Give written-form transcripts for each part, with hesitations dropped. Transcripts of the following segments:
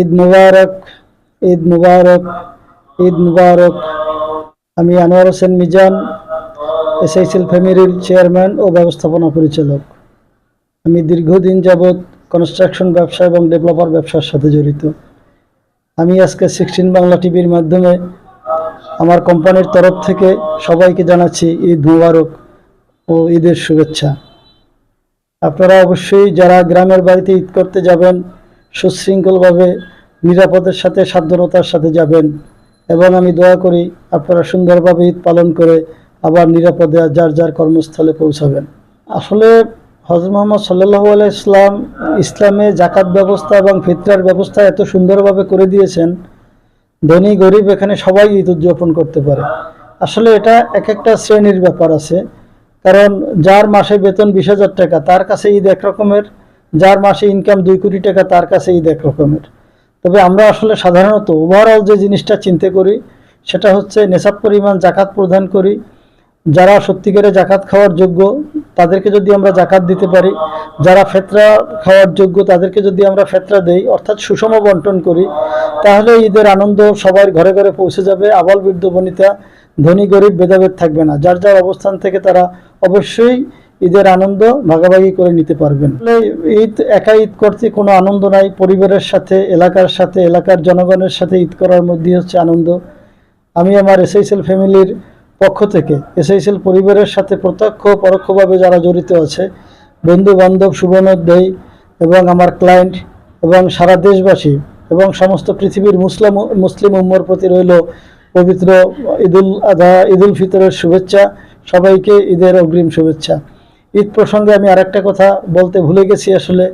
ঈদ মুবারক, ঈদ মুবারক, ঈদ মুবারক। আমি আনোয়ার হোসেন মিজান, এসআইসিএল ফ্যামিলির চেয়ারম্যান ও ব্যবস্থাপনা পরিচালক। আমি দীর্ঘদিন যাবৎ কনস্ট্রাকশন ব্যবসা এবং ডেভেলপার ব্যবসার সাথে জড়িত। আমি আজকে 16 বাংলা টিভির মাধ্যমে আমার কোম্পানির তরফ থেকে সবাইকে জানাচ্ছি ঈদ মুবারক ও ঈদের শুভেচ্ছা। আপনারা অবশ্যই যারা গ্রামের বাড়িতে ঈদ করতে যাবেন, সুশৃঙ্খলভাবে নিরাপদের সাথে সাবধানতার সাথে যাবেন এবং আমি দোয়া করি আপনারা সুন্দরভাবে ঈদ পালন করে আবার নিরাপদে যার যার কর্মস্থলে পৌঁছাবেন। আসলে হযরত মুহাম্মদ সাল্লাল্লাহু আলাইহি ইসলাম ইসলামে জাকাত ব্যবস্থা এবং ফিতরার ব্যবস্থা এত সুন্দরভাবে করে দিয়েছেন, ধনী গরিব এখানে সবাই ঈদ উদযাপন করতে পারে। আসলে এটা এক একটা শ্রেণীর ব্যাপার আছে, কারণ যার মাসে বেতন 20,000 টাকা তার কাছে ঈদ এক রকমের, যার মাসে ইনকাম 2 কোটি টাকা তার কাছে ঈদ এক রকমের। তবে আমরা আসলে সাধারণত ওভারঅল যে জিনিসটা চিন্তা করি সেটা হচ্ছে নেশাব পরিমাণ জাকাত প্রদান করি। যারা সত্যিকারে জাকাত খাওয়ার যোগ্য তাদেরকে যদি আমরা জাকাত দিতে পারি, যারা ফেতরা খাওয়ার যোগ্য তাদেরকে যদি আমরা ফেতরা দেই, অর্থাৎ সুষম বন্টন করি, তাহলে ঈদের আনন্দ সবার ঘরে ঘরে পৌঁছে যাবে। আবাল বৃদ্ধ বনিতা, ধনী গরিব ভেদাভেদ থাকবে না। যার যার অবস্থান থেকে তারা অবশ্যই ঈদের আনন্দ ভাগাভাগি করে নিতে পারবেন। ঈদ একা ঈদ করতে কোনো আনন্দ নাই, পরিবারের সাথে, এলাকার সাথে, এলাকার জনগণের সাথে ঈদ করার মধ্যেই হচ্ছে আনন্দ। আমি আমার এসআইসিএল ফ্যামিলির পক্ষ থেকে এসআইসিএল পরিবারের সাথে প্রত্যক্ষ পরোক্ষভাবে যারা জড়িত আছে, বন্ধু বান্ধব, শুভনোদ্দেয়ী এবং আমার ক্লায়েন্ট এবং সারা দেশবাসী এবং সমস্ত পৃথিবীর মুসলিম উম্মার প্রতি রইল পবিত্র ঈদুল আযহা, ঈদুল ফিতরের শুভেচ্ছা। সবাইকে ঈদের অগ্রিম শুভেচ্ছা। ঈদ প্রসঙ্গে আমি আরেকটা কথা বলতে ভুলে গেছি। আসলে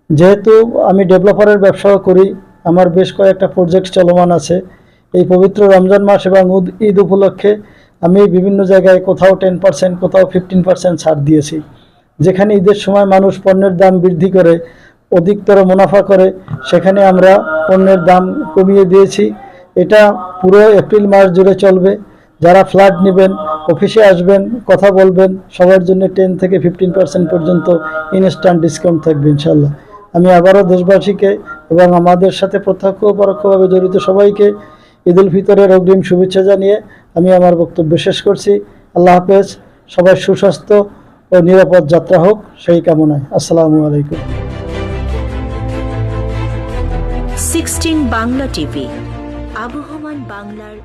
যেহেতু আমি ডেভেলপারের ব্যবসাও করি, আমার বেশ কয়েকটা প্রজেক্ট চলমান আছে। এই পবিত্র রমজান মাস এবং ঈদ উপলক্ষে আমি বিভিন্ন জায়গায় কোথাও 10%, কোথাও 15% ছাড় দিয়েছি। যেখানে ঈদের সময় মানুষ পণ্যের দাম বৃদ্ধি করে অধিকতর মুনাফা করে, সেখানে আমরা পণ্যের দাম কমিয়ে দিয়েছি। এটা পুরো এপ্রিল মাস জুড়ে চলবে। যারা ফ্ল্যাট নেবেন, অফিসে আসবেন, কথা বলবেন, সবার জন্য 10 থেকে 15% পর্যন্ত ইনস্ট্যান্ট ডিসকাউন্ট থাকবে ইনশাল্লাহ। আমি আবারও দেশবাসীকে এবং আমাদের সাথে প্রত্যক্ষ ও পরোক্ষভাবে জড়িত সবাইকে ঈদুল ফিতরের অগ্রিম শুভেচ্ছা জানিয়ে আমি আমার বক্তব্য শেষ করছি। আল্লাহ হাফেজ। সবার সুস্বাস্থ্য ও নিরাপদ যাত্রা হোক সেই কামনায়। আসসালামু আলাইকুম। 16 বাংলা টিভি, আবহমান বাংলার